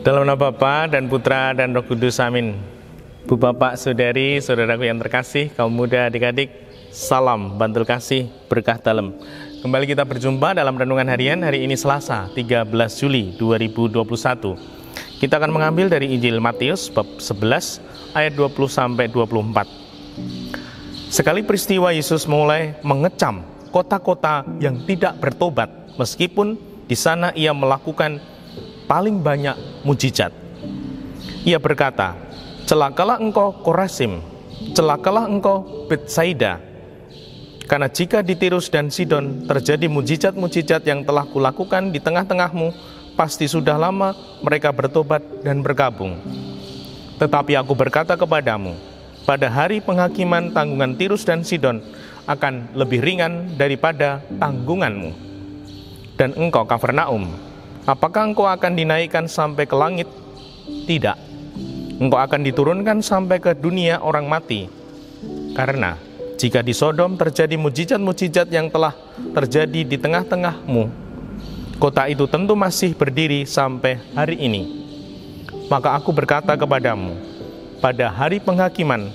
Dalam nama Bapa dan Putra dan Roh Kudus, amin. Bu Bapak, Saudari, Saudaraku yang terkasih, kaum muda, adik-adik, salam bantul kasih, berkah dalam. Kembali kita berjumpa dalam renungan harian hari ini Selasa, 13 Juli 2021. Kita akan mengambil dari Injil Matius bab 11 ayat 20-24. Sekali peristiwa Yesus mulai mengecam kota-kota yang tidak bertobat, meskipun di sana ia melakukan paling banyak mujizat. Ia berkata, "Celakalah engkau Korazim, celakalah engkau Betsaida, karena jika di Tirus dan Sidon terjadi mujizat-mujizat yang telah kulakukan di tengah-tengahmu, pasti sudah lama mereka bertobat dan bergabung. Tetapi aku berkata kepadamu, pada hari penghakiman tanggungan Tirus dan Sidon akan lebih ringan daripada tanggunganmu. Dan engkau Kafarnaum, apakah engkau akan dinaikkan sampai ke langit? Tidak. Engkau akan diturunkan sampai ke dunia orang mati. Karena jika di Sodom terjadi mujizat-mujizat yang telah terjadi di tengah-tengahmu, kota itu tentu masih berdiri sampai hari ini. Maka aku berkata kepadamu, pada hari penghakiman,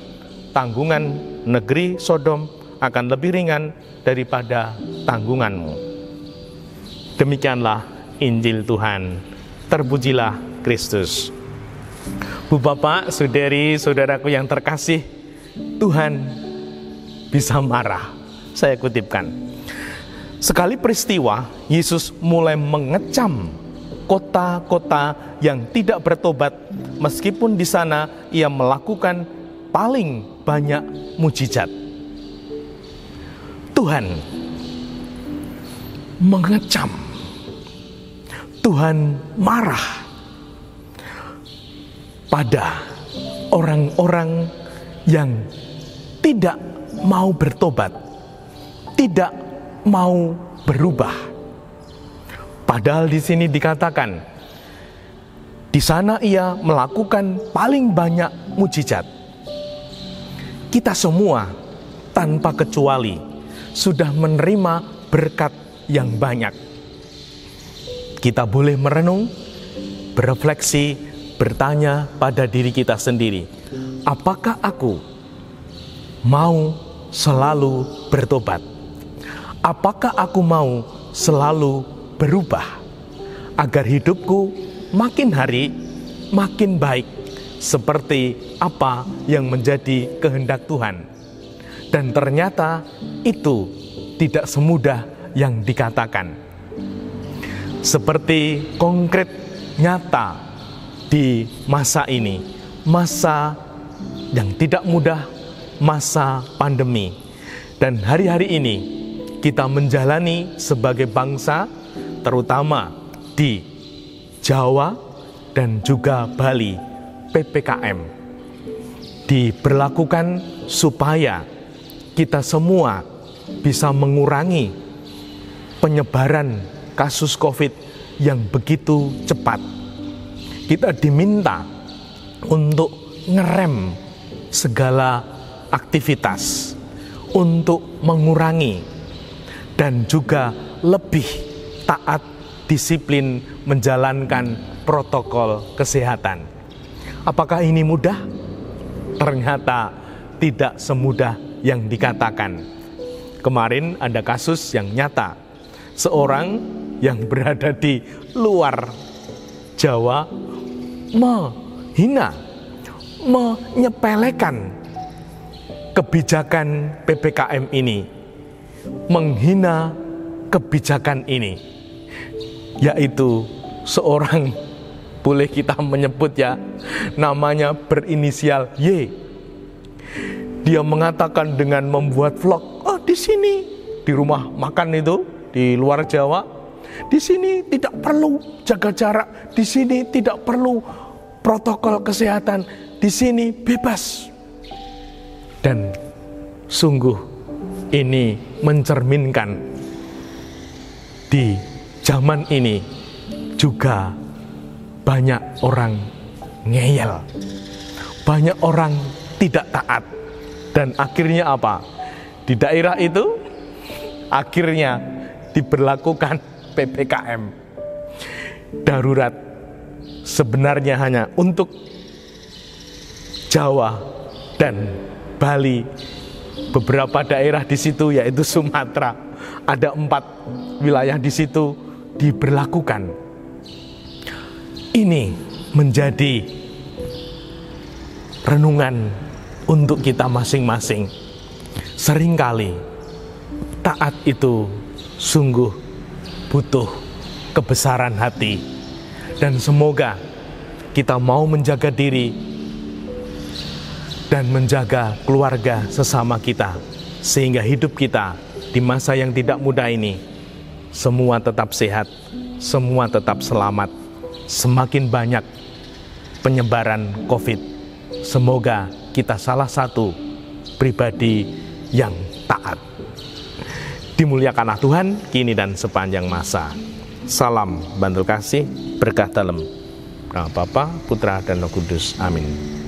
tanggungan negeri Sodom akan lebih ringan daripada tanggunganmu." Demikianlah Injil Tuhan. Terpujilah Kristus. Bu Bapak, Saudari, Saudaraku yang terkasih, Tuhan bisa marah. Saya kutipkan. Sekali peristiwa, Yesus mulai mengecam kota-kota yang tidak bertobat, meskipun di sana ia melakukan paling banyak mujizat. Tuhan mengecam. Tuhan marah pada orang-orang yang tidak mau bertobat, tidak mau berubah. Padahal di sini dikatakan, di sana ia melakukan paling banyak mujizat. Kita semua tanpa kecuali sudah menerima berkat yang banyak. Kita boleh merenung, berefleksi, bertanya pada diri kita sendiri, apakah aku mau selalu bertobat? Apakah aku mau selalu berubah agar hidupku makin hari makin baik seperti apa yang menjadi kehendak Tuhan? Dan ternyata itu tidak semudah yang dikatakan. Seperti konkret nyata di masa ini, masa yang tidak mudah, masa pandemi. Dan hari-hari ini kita menjalani sebagai bangsa, terutama di Jawa dan juga Bali, PPKM diberlakukan supaya kita semua bisa mengurangi penyebaran kasus COVID yang begitu cepat. Kita diminta untuk ngerem segala aktivitas, untuk mengurangi dan juga lebih taat disiplin menjalankan protokol kesehatan. Apakah ini mudah? Ternyata tidak semudah yang dikatakan. Kemarin ada kasus yang nyata. Seorang yang berada di luar Jawa menghina, menyepelekan kebijakan PPKM ini, menghina kebijakan ini, yaitu seorang, boleh kita menyebut ya, namanya berinisial Y. Dia mengatakan dengan membuat vlog, di sini, di rumah makan itu, di luar Jawa, di sini tidak perlu jaga jarak, di sini tidak perlu protokol kesehatan, di sini bebas. Dan sungguh ini mencerminkan di zaman ini juga banyak orang ngeyel, banyak orang tidak taat. Dan akhirnya apa? Di daerah itu akhirnya diberlakukan PPKM darurat sebenarnya hanya untuk Jawa dan Bali. Beberapa daerah di situ yaitu Sumatera, ada 4 wilayah di situ diberlakukan. Ini menjadi renungan untuk kita masing-masing. Seringkali taat itu sungguh butuh kebesaran hati, dan semoga kita mau menjaga diri dan menjaga keluarga sesama kita, sehingga hidup kita di masa yang tidak mudah ini semua tetap sehat, semua tetap selamat. Semakin banyak penyebaran COVID, semoga kita salah satu pribadi yang taat. Dimuliakanlah Tuhan kini dan sepanjang masa. Salam bantul kasih, berkah dalam nama Bapa, Putra, dan Roh Kudus. Amin.